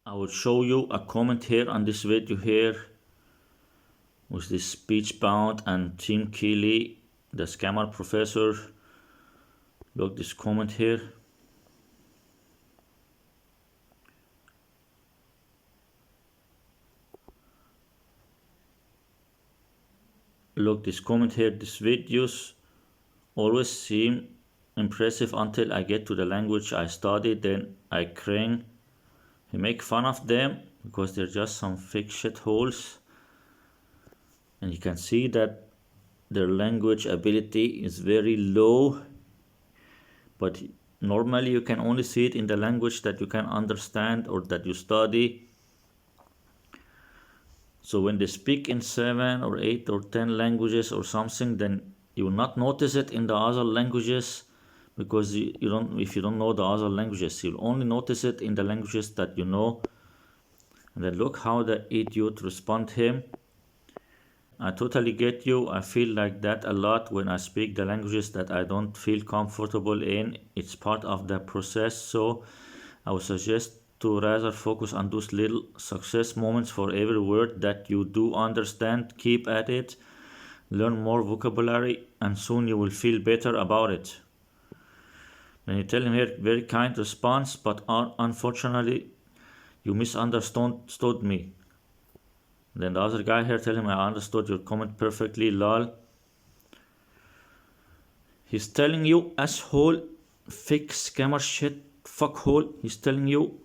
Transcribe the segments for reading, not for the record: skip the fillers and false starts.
I will show you a comment here on this video here with this speech bound and Tim Keeley, the scammer professor. Look this comment here. Look this comment here. These videos always seem impressive until I get to the language I study, then I cringe. He make fun of them because they're just some fake shitholes, and you can see that their language ability is very low, but normally you can only see it in the language that you can understand or that you study. So when they speak in 7 or 8 or 10 languages or something, then you will not notice it in the other languages, because if you don't know the other languages, you'll only notice it in the languages that you know. And then look how the idiot respond him. I totally get you. I feel like that a lot when I speak the languages that I don't feel comfortable in. It's part of the process. So I would suggest to rather focus on those little success moments for every word that you do understand. Keep at it. Learn more vocabulary, and soon you will feel better about it. Then you tell him here, very kind response, but unfortunately you misunderstood me. Then the other guy here tell him, I understood your comment perfectly, lol. He's telling you, asshole, fake scammer shit, fuckhole. He's telling you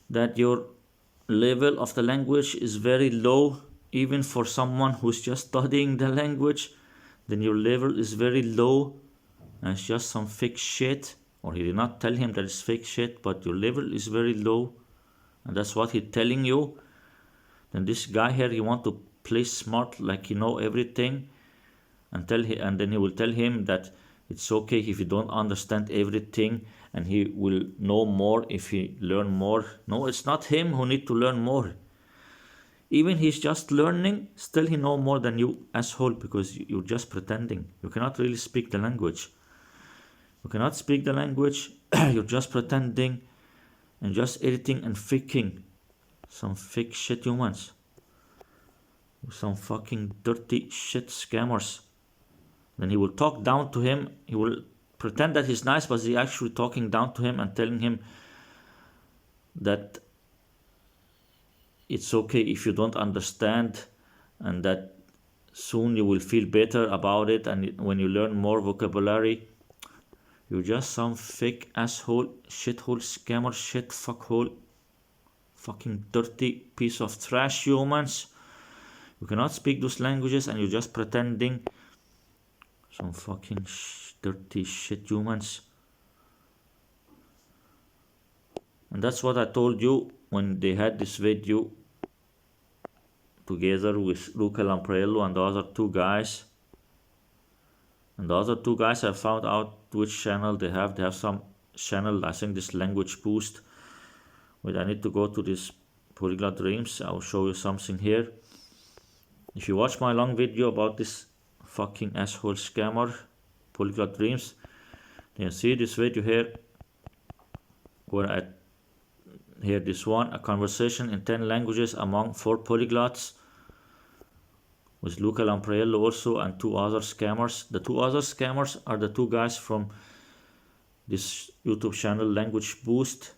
that your level of the language is very low, even for someone who's just studying the language. Then your level is very low, and it's just some fake shit. Or he did not tell him that it's fake shit, but your level is very low, and that's what he's telling you. Then this guy here, he want to play smart, like he know everything, and then he will tell him that it's okay if you don't understand everything, and he will know more if he learn more. No, it's not him who need to learn more. Even he's just learning, still he know more than you, asshole, because you're just pretending. You cannot really speak the language. You cannot speak the language. You're just pretending and just editing and faking. Some fake shit humans. Some fucking dirty shit scammers. Then he will talk down to him. He will pretend that he's nice, but he's actually talking down to him and telling him that it's okay if you don't understand, and that soon you will feel better about it, and when you learn more vocabulary. You're just some fake asshole, shithole, scammer, shit, fuckhole, fucking dirty piece of trash humans. You cannot speak those languages and you're just pretending. Some fucking dirty shit humans. And that's what I told you when they had this video together with Luca Lampriello and the other two guys. And the other two guys, I found out which channel they have. They have some channel, I think this Language Boost. Wait, I need to go to this Polyglot Dreams. I'll show you something here. If you watch my long video about this fucking asshole scammer, Polyglot Dreams, then you see this video here where I hear this one, a conversation in 10 languages among 4 polyglots, with Luca Lampriello also and 2 other scammers. The 2 other scammers are the 2 guys from this YouTube channel Language Boost.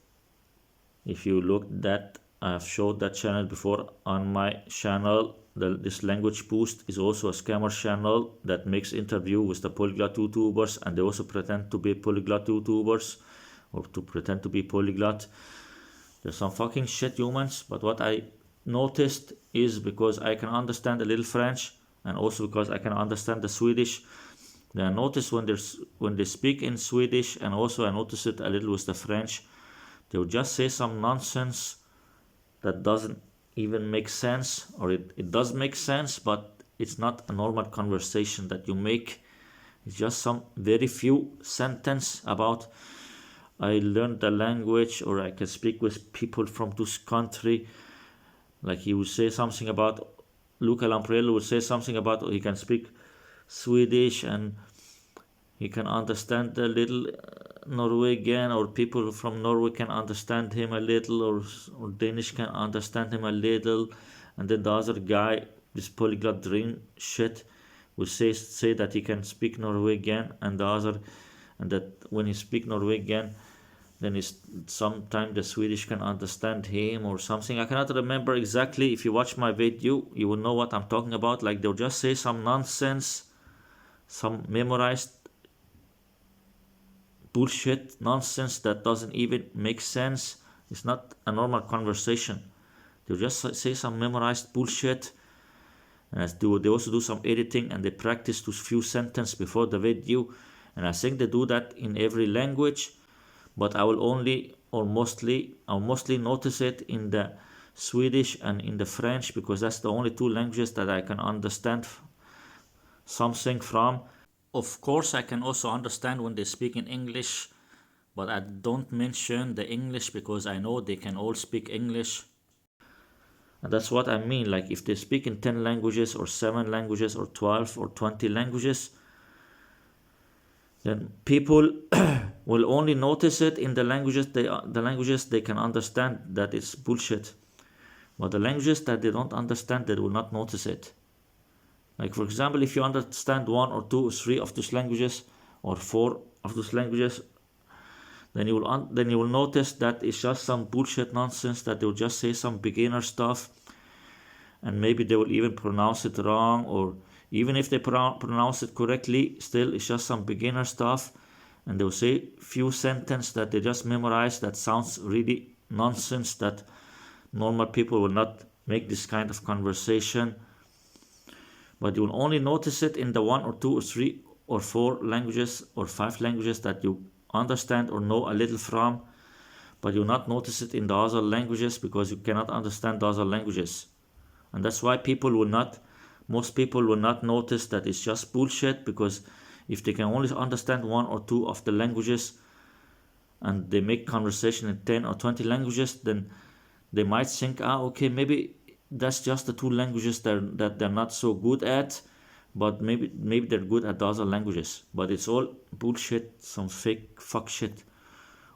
If you look that, I have showed that channel before on my channel. This Language Boost is also a scammer channel that makes interview with the polyglot YouTubers, and they also pretend to be polyglot YouTubers or to pretend to be polyglot. There's some fucking shit humans, but what I noticed is, because I can understand a little French and also because I can understand the Swedish, then I notice when they speak in Swedish, and also I notice it a little with the French, they will just say some nonsense that doesn't even make sense, or it does make sense, but it's not a normal conversation that you make. It's just some very few sentence about I learned the language, or I can speak with people from this country. Like he would say something about, Luca Lampriello would say something about he can speak Swedish and he can understand a little Norwegian, or people from Norway can understand him a little, or Danish can understand him a little, and then the other guy, this polyglot dream shit, will say that he can speak Norwegian, and the other, and that when he speak Norwegian, then it's sometimes the Swedish can understand him or something. I cannot remember exactly. If you watch my video, you will know what I'm talking about. Like they'll just say some nonsense, some memorized bullshit nonsense that doesn't even make sense. It's not a normal conversation. They'll just say some memorized bullshit. And they also do some editing, and they practice those few sentences before the video. And I think they do that in every language, but I'll mostly notice it in the Swedish and in the French, because that's the only two languages that I can understand something from. Of course, I can also understand when they speak in English, but I don't mention the English because I know they can all speak English. And that's what I mean. Like if they speak in 10 languages or 7 languages or 12 or 20 languages, then people will only notice it in the languages they can understand that it's bullshit. But the languages that they don't understand, they will not notice it. Like for example, if you understand 1 or 2 or 3 of those languages, or 4 of those languages, then you will notice that it's just some bullshit nonsense, that they will just say some beginner stuff, and maybe they will even pronounce it wrong, or even if they pronounce it correctly, still it's just some beginner stuff, and they'll say few sentences that they just memorized that sounds really nonsense, that normal people will not make this kind of conversation. But you will only notice it in the 1 or 2 or 3 or 4 languages or 5 languages that you understand or know a little from, but you will not notice it in the other languages because you cannot understand the other languages. And that's why most people will not notice that it's just bullshit, because if they can only understand 1 or 2 of the languages and they make conversation in 10 or 20 languages, then they might think, okay, maybe that's just the 2 languages that they're not so good at, but maybe they're good at the other languages. But it's all bullshit, some fake fuck shit.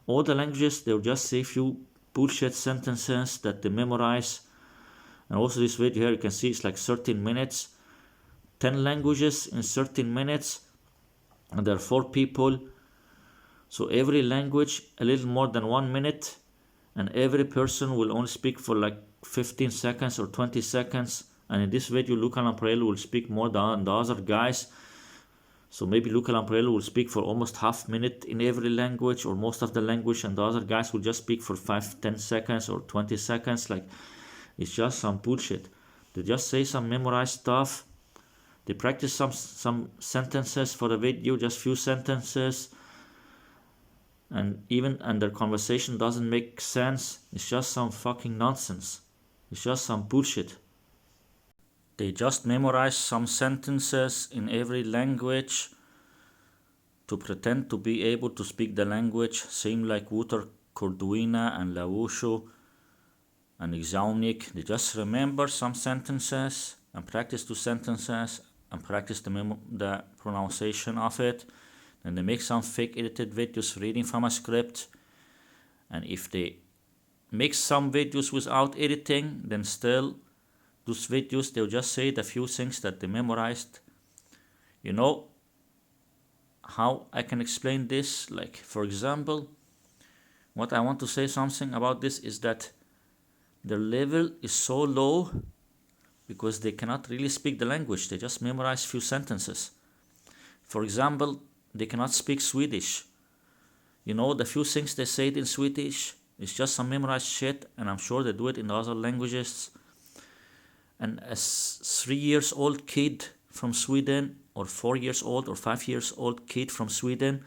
All the languages, they'll just say few bullshit sentences that they memorize. And also this video here, you can see it's like 13 minutes. 10 languages in 13 minutes. And there are 4 people. So every language a little more than 1 minute. And every person will only speak for like 15 seconds or 20 seconds. And in this video, Luca Lamparello will speak more than the other guys. So maybe Luca Lamparello will speak for almost half minute in every language or most of the language, and the other guys will just speak for 5-10 seconds or 20 seconds. Like, it's just some bullshit. They just say some memorized stuff. They practice some sentences for the video, just few sentences. And their conversation doesn't make sense. It's just some fucking nonsense. It's just some bullshit. They just memorize some sentences in every language to pretend to be able to speak the language, same like Wouter Corduina and Lauscho and Exaunik. They just remember some sentences and practice 2 sentences and practice the pronunciation of it. Then they make some fake edited videos reading from a script. And if they make some videos without editing, then still those videos, they'll just say the few things that they memorized. You know how I can explain this? Like, for example, what I want to say something about this is that their level is so low because they cannot really speak the language. They just memorize few sentences. For example, they cannot speak Swedish. You know, the few things they say in Swedish, it's just some memorized shit, and I'm sure they do it in the other languages. And a 3 years old kid from Sweden, or 4 years old or 5 years old kid from Sweden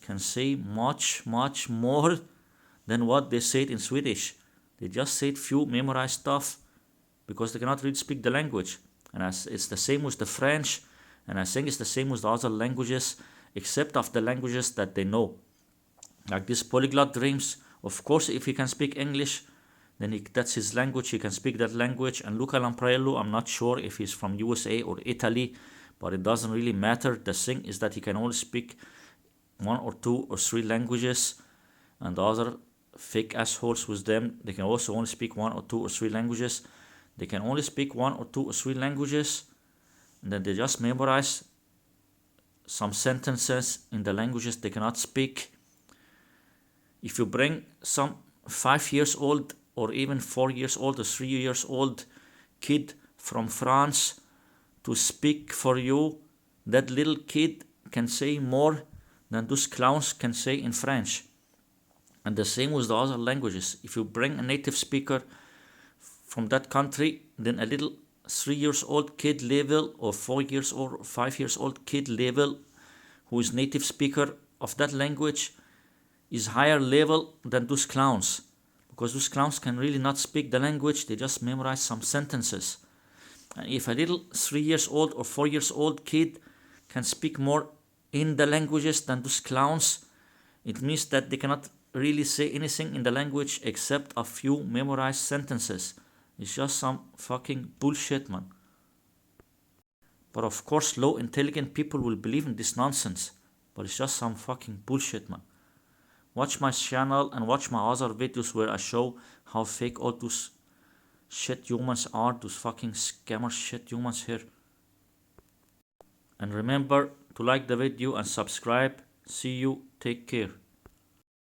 can say much more than what they said in Swedish. They just said few memorized stuff because they cannot really speak the language. And it's the same with the French, and I think it's the same with the other languages, except of the languages that they know. Like this polyglot dreams, of course, if he can speak English, then that's his language, he can speak that language. And Luca Lamparello, I'm not sure if he's from USA or Italy, but it doesn't really matter. The thing is that he can only speak one or two or three languages, and the other fake assholes with them, they can also only speak one or two or three languages. They can only speak one or two or three languages, and then they just memorize some sentences in the languages they cannot speak. If you bring some 5 years old or even 4 years old or 3 years old kid from France to speak for you, that little kid can say more than those clowns can say in French. And the same with the other languages. If you bring a native speaker from that country, then a little 3 years old kid level or 4 years old or 5 years old kid level who is native speaker of that language is higher level than those clowns, because those clowns can really not speak the language, they just memorize some sentences. And if a little 3 years old or 4 years old kid can speak more in the languages than those clowns, it means that they cannot really say anything in the language except a few memorized sentences. It's just some fucking bullshit, man. But of course, low intelligent people will believe in this nonsense. But it's just some fucking bullshit, man. Watch my channel and watch my other videos where I show how fake all those shit humans are, those fucking scammer shit humans here. And remember to like the video and subscribe. See you, take care.